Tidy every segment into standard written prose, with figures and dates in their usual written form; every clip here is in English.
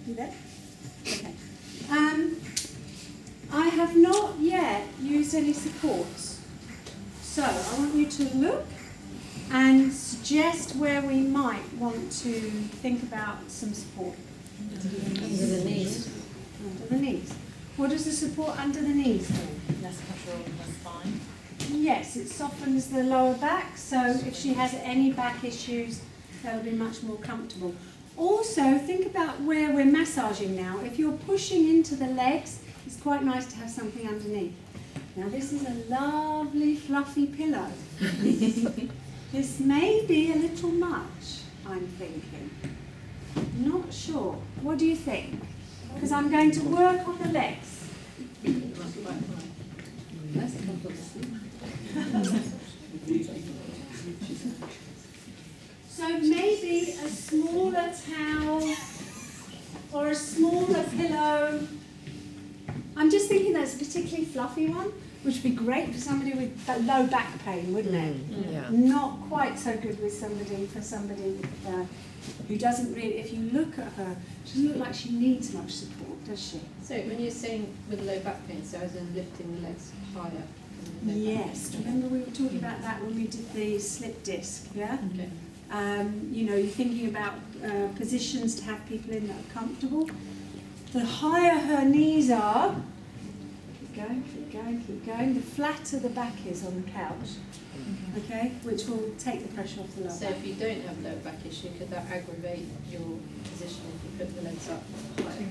You there? Okay. I have not yet used any supports. So I want you to look and suggest where we might want to think about some support. Under the knees. Under the knees. What does the support under the knees do? Less pressure on the spine. Yes, it softens the lower back, so if she has any back issues, they'll be much more comfortable. Also, think about where we're massaging now. If you're pushing into the legs, it's quite nice to have something underneath. Now this is a lovely fluffy pillow. This may be a little much, I'm thinking. Not sure. What do you think? Because I'm going to work on the legs. So maybe a smaller towel or a smaller pillow. I'm just thinking that's a particularly fluffy one, which would be great for somebody with low back pain, wouldn't it? Yeah. Not quite so good with somebody who doesn't really, if you look at her, she doesn't look like she needs much support, does she? So when you're saying with low back pain, so as in lifting the legs higher? Yes, remember we were talking about that when we did the slip disc, yeah? Okay. You know, you're thinking about positions to have people in that are comfortable. The higher her knees are, keep going, keep going, keep going, the flatter the back is on the couch, okay, which will take the pressure off the lower So back. if you don't have low back issue, could that aggravate your position if you put the legs up higher?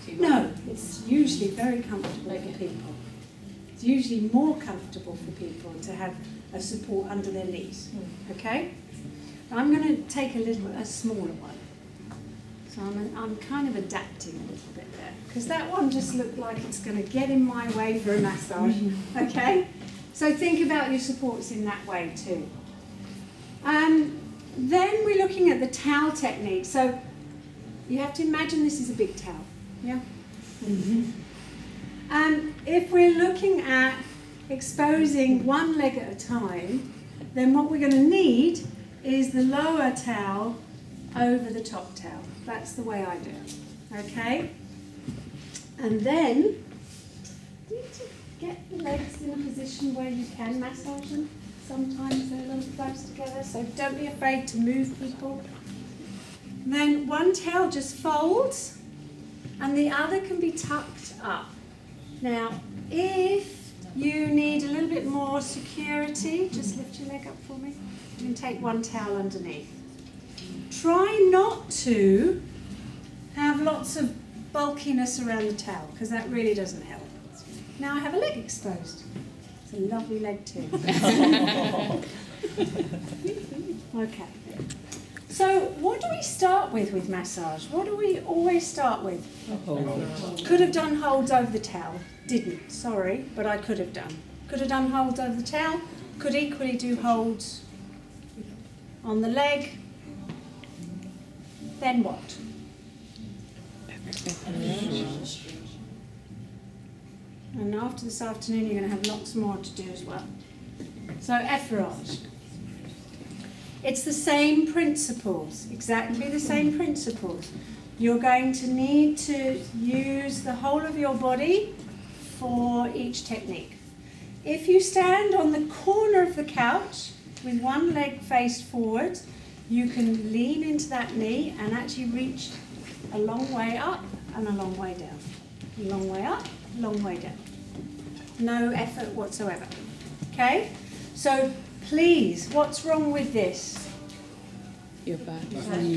Too high? No, it's usually very comfortable Okay. for people. It's usually more comfortable for people to have a support under their knees, okay? I'm going to take a smaller one. So I'm kind of adapting a little bit there, because that one just looked like it's going to get in my way for a massage, okay? So think about your supports in that way too. Then we're looking at the towel technique. So you have to imagine this is a big towel, yeah? If we're looking at exposing one leg at a time, then what we're going to need is the lower towel over the top towel. That's the way I do it, okay? And then, you need to get the legs in a position where you can massage them. Sometimes they're a little close together, so don't be afraid to move people. Then one towel just folds, and the other can be tucked up. Now, if you need a little bit more security, just lift your leg up for me. You can take one towel underneath. Try not to have lots of bulkiness around the towel, because that really doesn't help. Now I have a leg exposed. It's a lovely leg too. Okay. So what do we start with massage? What do we always start with? Could have done holds over the towel. Didn't, sorry, but I could have done. Could have done holds over the towel. Could equally do holds on the leg. Then what? And after this afternoon, you're going to have lots more to do as well. So effleurage. It's the same principles, exactly the same principles. You're going to need to use the whole of your body for each technique. If you stand on the corner of the couch with one leg faced forward, you can lean into that knee and actually reach a long way up and a long way down. A long way up, long way down. No effort whatsoever. Okay? So please, what's wrong with this? Your back. And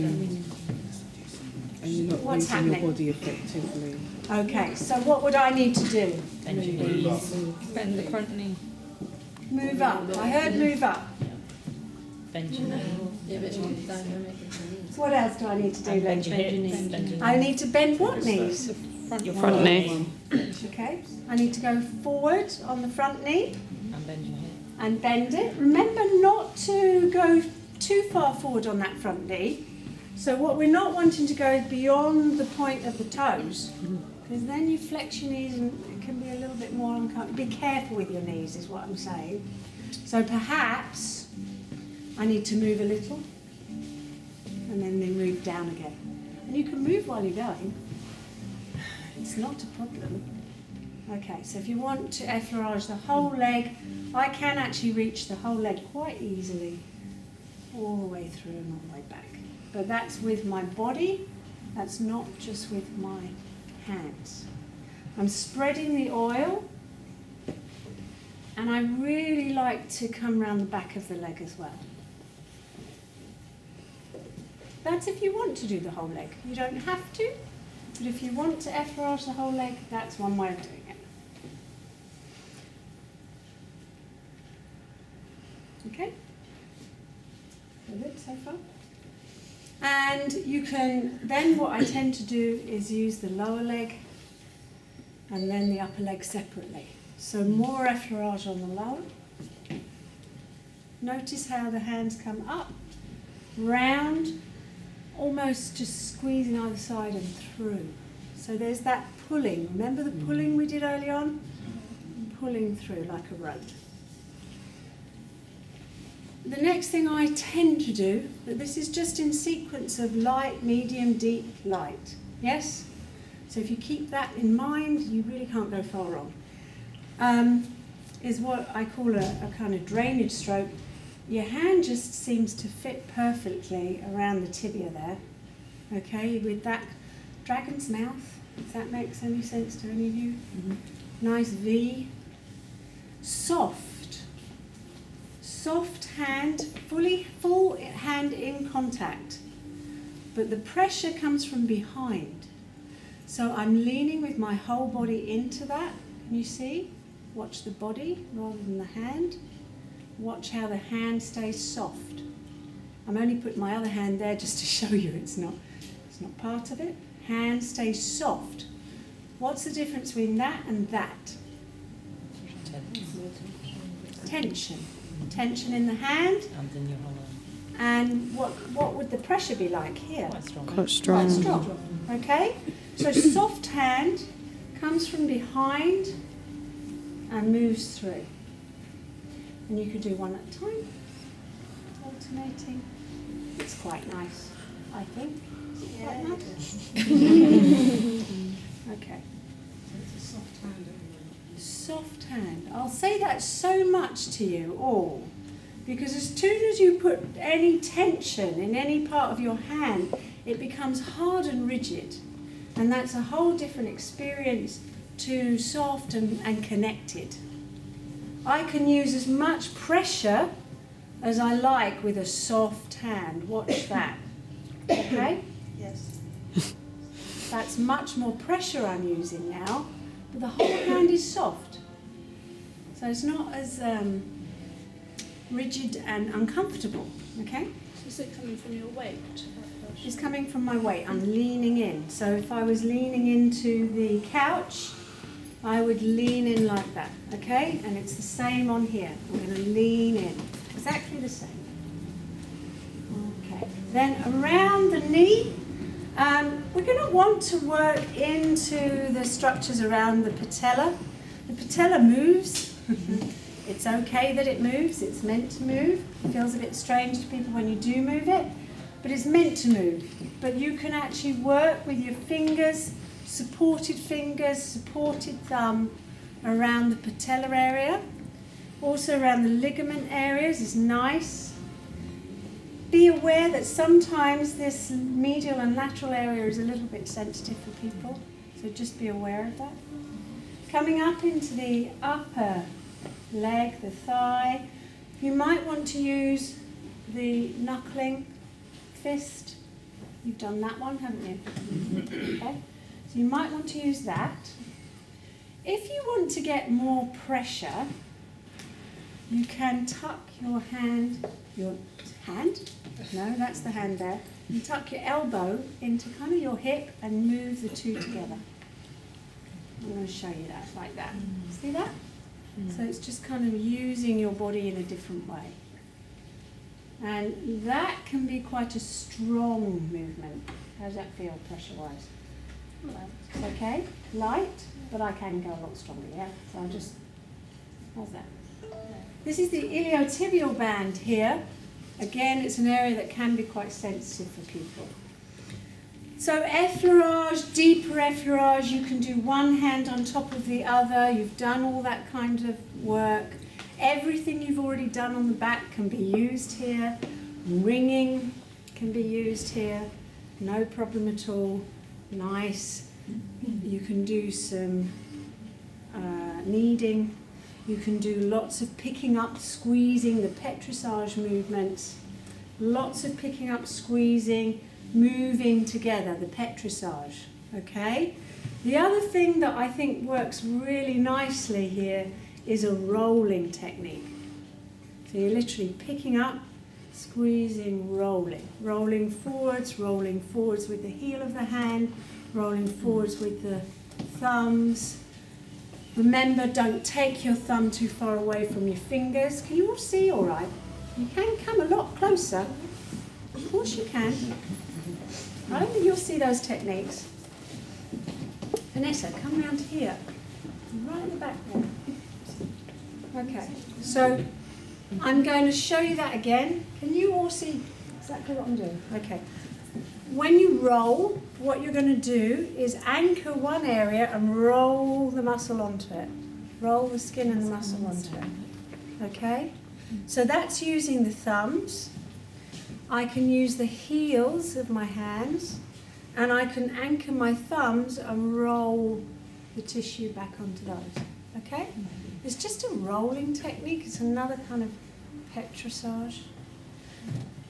you're not What's using happening? your body effectively. Okay, so what would I need to do? Bend your knees. Bend the front knee. Move up. I heard move up. Bend your knee. Yeah, but you're down, you're making your knees. What else do I need to do And then? bend your hips. Bend your I need to bend what knees? Your Front knee. Okay, I need to go forward on the front knee And bend your hip. and bend it. Remember not to go too far forward on that front knee. So what we're not wanting to go is beyond the point of the toes, because then you flex your knees and it can be a little bit more uncomfortable. Be careful with your knees is what I'm saying. So perhaps I need to move a little and then move down again. And you can move while you're going. It's not a problem. Okay, so if you want to effleurage the whole leg, I can actually reach the whole leg quite easily, all the way through and all the way back. But that's with my body, that's not just with my hands. I'm spreading the oil, and I really like to come around the back of the leg as well. That's if you want to do the whole leg. You don't have to, but if you want to effleurage the whole leg, that's one way of doing it. Okay? Good so far? And you can, then what I tend to do is use the lower leg and then the upper leg separately. So more effleurage on the lower. Notice how the hands come up, round, almost just squeezing either side and through. So there's that pulling. Remember the pulling we did early on? Pulling through like a rope. The next thing I tend to do, but this is just in sequence of light, medium, deep, light. Yes? So if you keep that in mind, you really can't go far wrong. Is what I call a kind of drainage stroke. Your hand just seems to fit perfectly around the tibia there. Okay, with that dragon's mouth, if that makes any sense to any of you. Mm-hmm. Nice V. Soft hand, full hand in contact. But the pressure comes from behind. So I'm leaning with my whole body into that. Can you see? Watch the body rather than the hand. Watch how the hand stays soft. I'm only putting my other hand there just to show you it's not part of it. Hand stays soft. What's the difference between that and that? Tension. Tension in the hand. And in your whole arm. And what would the pressure be like here? Quite strong. Quite strong. Quite strong. Okay? So soft hand comes from behind and moves through. And you could do one at a time, alternating. It's quite nice, I think. Quite nice. Okay. It's a soft hand at the moment. Soft hand. I'll say that so much to you all, because as soon as you put any tension in any part of your hand, it becomes hard and rigid. And that's a whole different experience to soft and connected. I can use as much pressure as I like with a soft hand. Watch that. Okay? Yes. That's much more pressure I'm using now, but the whole hand is soft. So it's not as rigid and uncomfortable. Okay? Is it coming from your weight? It's coming from my weight. I'm leaning in. So if I was leaning into the couch, I would lean in like that, okay? And it's the same on here. I'm going to lean in. Exactly the same. Okay. Then around the knee, we're going to want to work into the structures around the patella. The patella moves. It's okay that it moves. It's meant to move. It feels a bit strange to people when you do move it, but it's meant to move. But you can actually work with your fingers, supported thumb around the patellar area. Also around the ligament areas is nice. Be aware that sometimes this medial and lateral area is a little bit sensitive for people, so just be aware of that. Coming up into the upper leg, the thigh, you might want to use the knuckling fist. You've done that one, haven't you? Okay. So you might want to use that. If you want to get more pressure, you can tuck your hand, no, that's the hand there. You tuck your elbow into kind of your hip and move the two together. I'm going to show you that, like that. See that? So it's just kind of using your body in a different way. And that can be quite a strong movement. How does that feel pressure-wise? It's okay, light, but I can go a lot stronger, yeah? So I'll just, how's that? This is the iliotibial band here. Again, it's an area that can be quite sensitive for people. So effleurage, deeper effleurage, you can do one hand on top of the other. You've done all that kind of work. Everything you've already done on the back can be used here. Ringing can be used here. No problem at all. Nice. You can do some kneading. You can do lots of picking up, squeezing, the petrissage movements. Lots of picking up, squeezing, moving together, the petrissage, okay? The other thing that I think works really nicely here is a rolling technique. So you're literally picking up, squeezing, rolling forwards with the heel of the hand, rolling forwards with the thumbs. Remember, don't take your thumb too far away from your fingers. Can you all see all right? You can come a lot closer. Of course you can. I don't think you'll see those techniques. Vanessa, come round here. Right in the back there. Okay, so I'm going to show you that again. Can you all see exactly what I'm doing? Okay. When you roll, what you're going to do is anchor one area and roll the muscle onto it. Roll the skin and the muscle onto it. Okay? So that's using the thumbs. I can use the heels of my hands, and I can anchor my thumbs and roll the tissue back onto those. Okay? It's just a rolling technique. It's another kind of petrissage.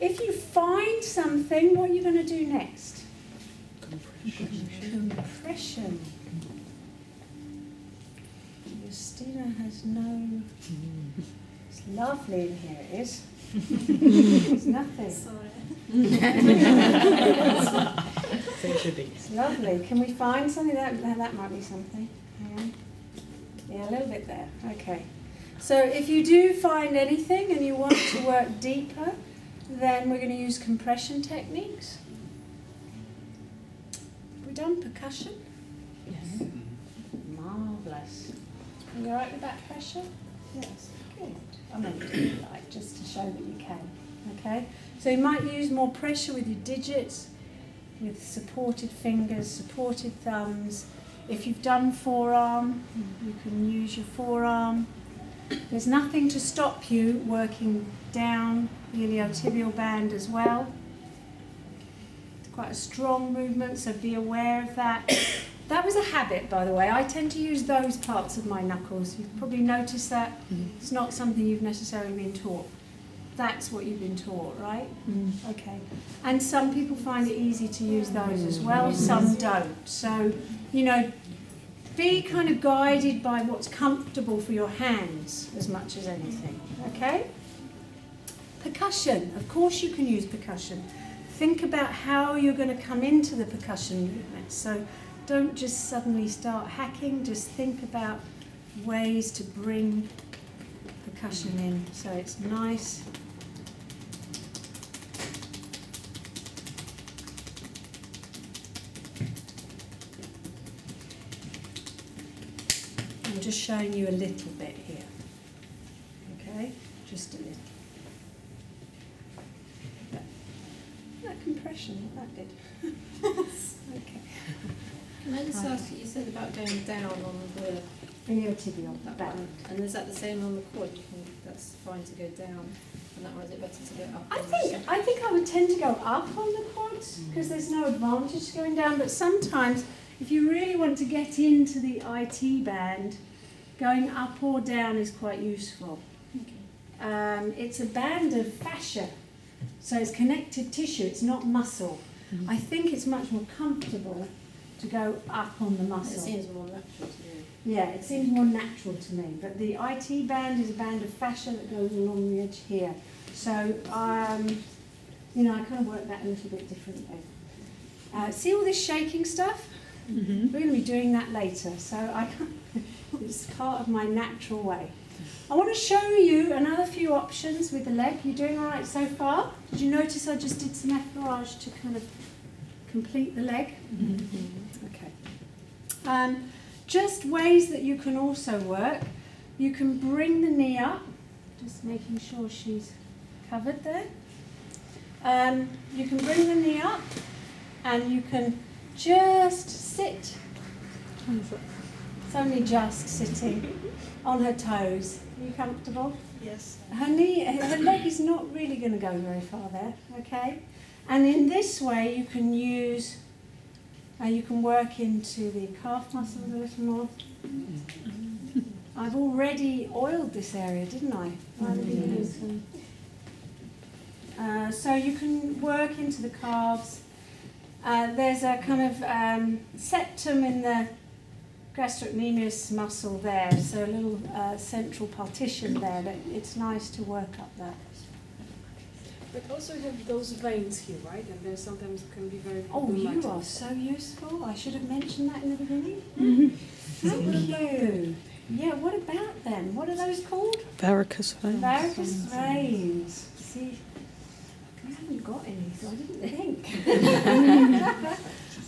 If you find something, what are you going to do next? Compression. Justina has no... It's lovely in here, it is. It's nothing. Sorry. It's lovely. Can we find something? That might be something. Hang on. Yeah, a little bit there. Okay. So if you do find anything and you want to work deeper, then we're going to use compression techniques. Have we done percussion? Yes. Marvellous. Are you all right with that pressure? Yes. Good. I mean, like, just to show that you can. Okay? So you might use more pressure with your digits, with supported fingers, supported thumbs. If you've done forearm, you can use your forearm. There's nothing to stop you working down the iliotibial band as well. It's quite a strong movement, so be aware of that. That was a habit, by the way. I tend to use those parts of my knuckles. You've probably noticed that. It's not something you've necessarily been taught. That's what you've been taught, right? Okay. And some people find it easy to use those as well, some don't. So, you know, be kind of guided by what's comfortable for your hands as much as anything, okay? Percussion, of course you can use percussion. Think about how you're going to come into the percussion movement. So don't just suddenly start hacking, just think about ways to bring percussion in so it's nice. I'm just showing you a little bit here, okay? Just a little. That compression, what that did. Okay. Can I just ask you said about going down on the Iliotibial that band. one, and is that the same on the quad? You can, that's fine to go down, and that one is it better to go up? I think I would tend to go up on the quads because there's no advantage going down, but sometimes if you really want to get into the IT band, going up or down is quite useful. It's a band of fascia, so it's connective tissue, it's not muscle. I think it's much more comfortable to go up on the muscle. It seems more natural to do. Yeah, it seems more natural to me. But the IT band is a band of fascia that goes along the edge here. So, you know, I kind of work that a little bit differently. See all this shaking stuff? We're going to be doing that later. So it's part of my natural way. I want to show you another few options with the leg. You doing all right so far? Did you notice I just did some effleurage to kind of complete the leg? Okay. Just ways that you can also work. You can bring the knee up, just making sure she's covered there. You can bring the knee up and you can just sit. It's only just sitting on her toes. Are you comfortable? Yes. Her leg is not really going to go very far there, okay? And in this way you can use, you can work into the calf muscles a little more. I've already oiled this area, didn't I? So you can work into the calves. There's a kind of septum in the gastrocnemius muscle there, so a little central partition there. That it's nice to work up that. But also you have those veins here, right? And they sometimes can be very Oh, problematic. you are so useful. I should have mentioned that in the beginning. Thank you. Yeah, what about them? What are those called? Varicose veins. Varicose veins. See, I haven't got any, so I didn't think.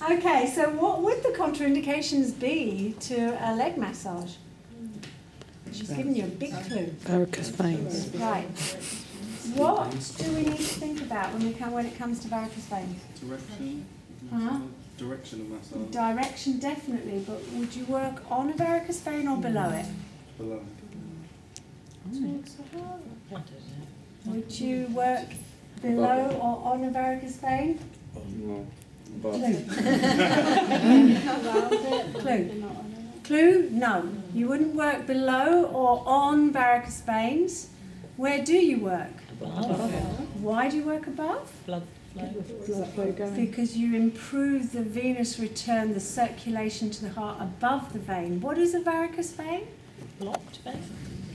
Okay, so what would the contraindications be to a leg massage? She's given you a big clue. Varicose veins. Right. What do we need to think about when it comes to varicose veins? Direction? Huh? Direction of massage. Direction, definitely, but would you work on a varicose vein or below it? Below. I don't know. Would you work below or on a varicose vein? No. Clue. Clue. Clue? No. You wouldn't work below or on varicose veins. Where do you work? Why do you work above? Blood flow. Blood flow going. Because you improve the venous return, the circulation to the heart above the vein. What is a varicose vein? Blocked vein.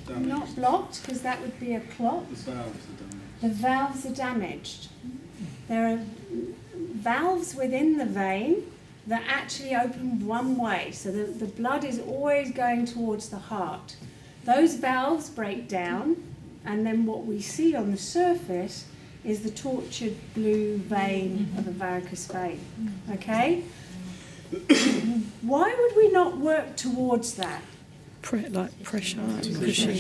Damaged. Not blocked, because that would be a clot. The valves are damaged. The valves are damaged. There are valves within the vein that actually open one way, so the blood is always going towards the heart. Those valves break down, and then what we see on the surface is the tortured blue vein of a varicose vein. Okay? Why would we not work towards that? Like pressure, pushing.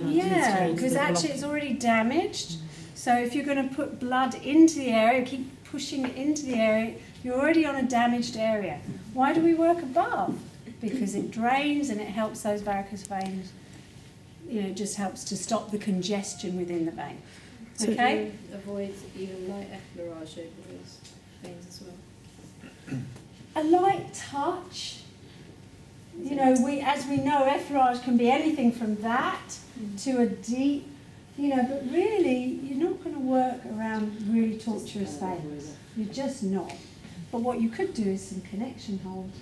Yeah, because actually it's already damaged. So if you're going to put blood into the area, keep pushing it into the area, you're already on a damaged area. Why do we work above? Because it drains and it helps those varicose veins, it just helps to stop the congestion within the vein. Okay? Avoid even light effleurage over those veins as well. A light touch. As we know, effleurage can be anything from that to a deep, but really, you're not going to work around really tortuous veins. You're just not. But what you could do is some connection holds.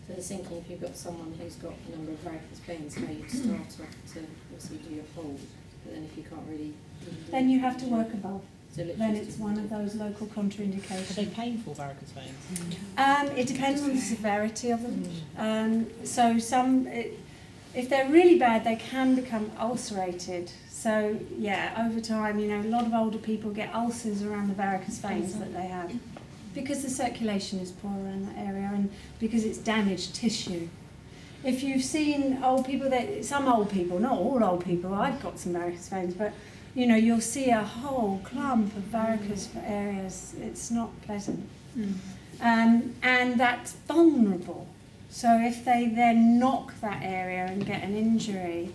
So I was thinking if you've got someone who's got a number of varicose veins, how you'd start off to obviously do your hold, but then if you can't really... Then you have to work above. So literally Then just it's do- one of those local Are they contraindications. painful varicose veins? It depends on the severity of them. If they're really bad, they can become ulcerated. So yeah, over time, a lot of older people get ulcers around the varicose veins that they have because the circulation is poor around that area and because it's damaged tissue. If you've seen old people, some old people, not all old people, I've got some varicose veins, but you'll see a whole clump of varicose areas. It's not pleasant. And that's vulnerable. So if they then knock that area and get an injury,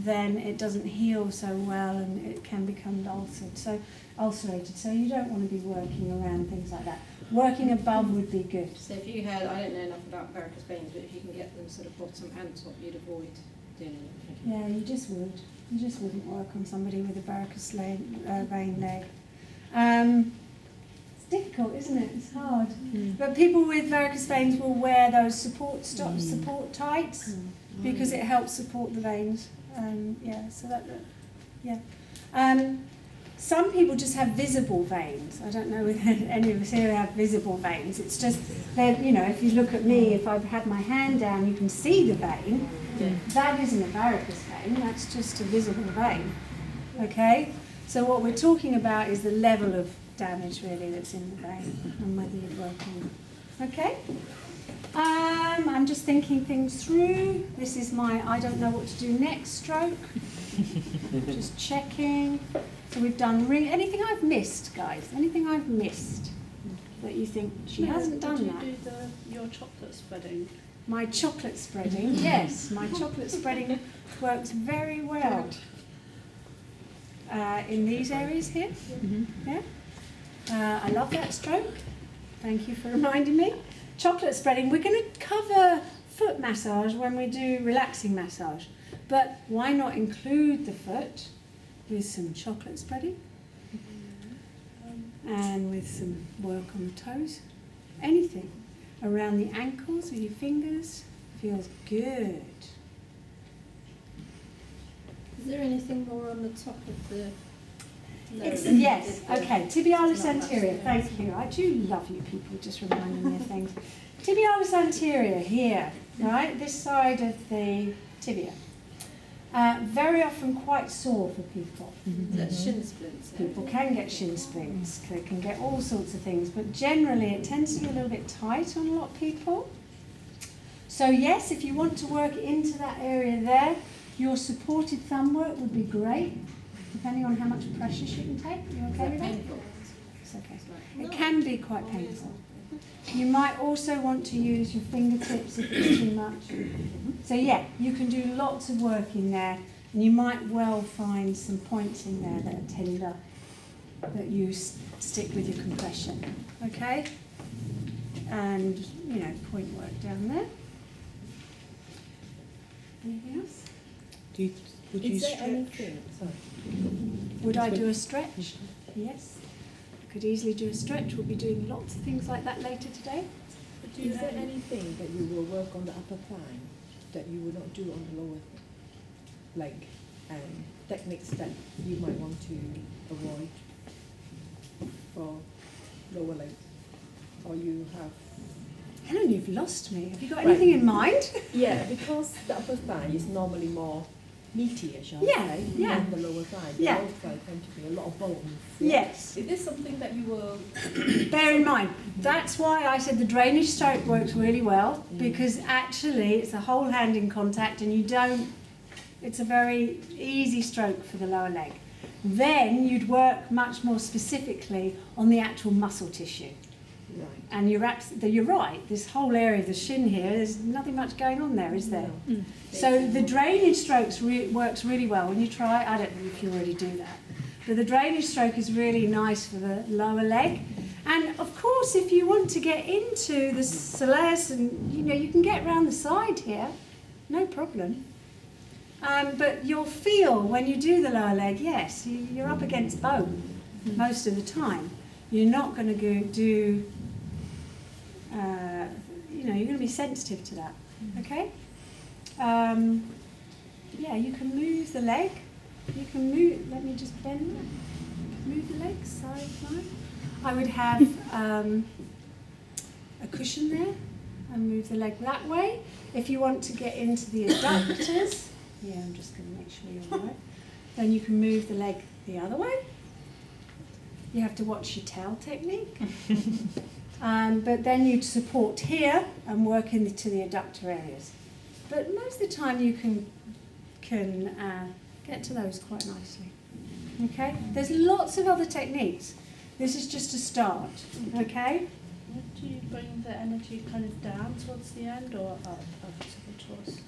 then it doesn't heal so well and it can become ulcerated. So you don't want to be working around things like that. Working above would be good. So if you had, I don't know enough about varicose veins, but if you can get them sort of bottom and top, you'd avoid doing anything. Yeah, you just would. You just wouldn't work on somebody with a varicose vein leg. It's difficult, isn't it? It's hard. But people with varicose veins will wear those support tights because it helps support the veins. Some people just have visible veins. I don't know if any of us here have visible veins. It's just that, if you look at me, if I've had my hand down, you can see the vein. That isn't a varicose vein, that's just a visible vein. Okay? So what we're talking about is the level of damage really that's in the vein and whether you'd work on it. Okay? I'm just thinking things through. This is my I don't know what to do next stroke. Just checking. So we've done ring. Anything I've missed, guys? Anything I've missed? that you think she hasn't done that. Did you do your chocolate spreading? My chocolate spreading, yes, my chocolate spreading works very well in these areas here. Yeah, I love that stroke. Thank you for reminding me. Chocolate spreading. We're going to cover foot massage when we do relaxing massage, but why not include the foot with some chocolate spreading and with some work on the toes? Anything around the ankles with your fingers feels good. Is there anything more on the top of the Yes, okay, tibialis anterior, thank you. I do love you people just reminding me of things. Tibialis anterior here, right, this side of the tibia. Very often quite sore for people. shin splints? People can get shin splints, they can get all sorts of things, but generally it tends to be a little bit tight on a lot of people. So yes, if you want to work into that area there, your supported thumb work would be great, depending on how much pressure she can take. You okay with that? It's okay. It can be quite painful. You might also want to use your fingertips if it's too much. So yeah, you can do lots of work in there, and you might well find some points in there that are tender that you stick with your compression. Okay? And, you know, point work down there. Anything else? Would you Is there stretch? anything? Sorry. Would I do a stretch? Yes. Could easily do a stretch. We'll be doing lots of things like that later today. Is there anything that you will work on the upper thigh that you will not do on the lower leg, and techniques that you might want to avoid for lower leg, or you have? Helen, you've lost me. Have you got anything in mind? Yeah, because the upper thigh is normally more meatier, shall Yeah, I say, yeah. than the lower thigh. The Yeah. lower thigh tend to be a lot of bones. Yes. Is this something that you will? Bear in mind, that's why I said the drainage stroke works really well, because actually it's a whole hand in contact and you don't, it's a very easy stroke for the lower leg. Then you'd work much more specifically on the actual muscle tissue. Right. And you're right, this whole area of the shin here, there's nothing much going on there, is there? No. So the drainage strokes works really well. When you try, I don't know if you already do that, but the drainage stroke is really nice for the lower leg. And of course, if you want to get into the soleus, and you know, you can get around the side here, no problem. But you'll feel when you do the lower leg, yes, you're up against bone most of the time. You're not going to do, you know, you're going to be sensitive to that, okay? Yeah, you can move the leg. You can move, let me just bend that. Move the leg, side, side. I would have a cushion there and move the leg that way. If you want to get into the adductors, yeah, I'm just going to make sure you're all right. Then you can move the leg the other way. You have to watch your towel technique. But then you'd support here and work into the adductor areas. But most of the time you can get to those quite nicely. Okay? There's lots of other techniques. This is just a start. Okay? Do you bring the energy kind of down towards the end or up towards the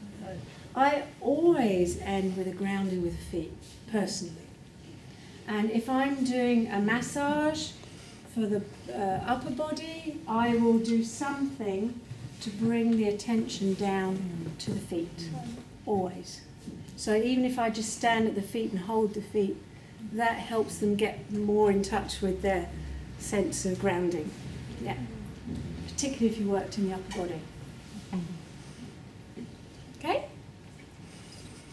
I always end with a grounding with the feet, personally. And if I'm doing a massage for the upper body, I will do something to bring the attention down to the feet, always. So even if I just stand at the feet and hold the feet, that helps them get more in touch with their sense of grounding. Yeah. Particularly if you worked in the upper body. Okay?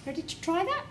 Ready to try that?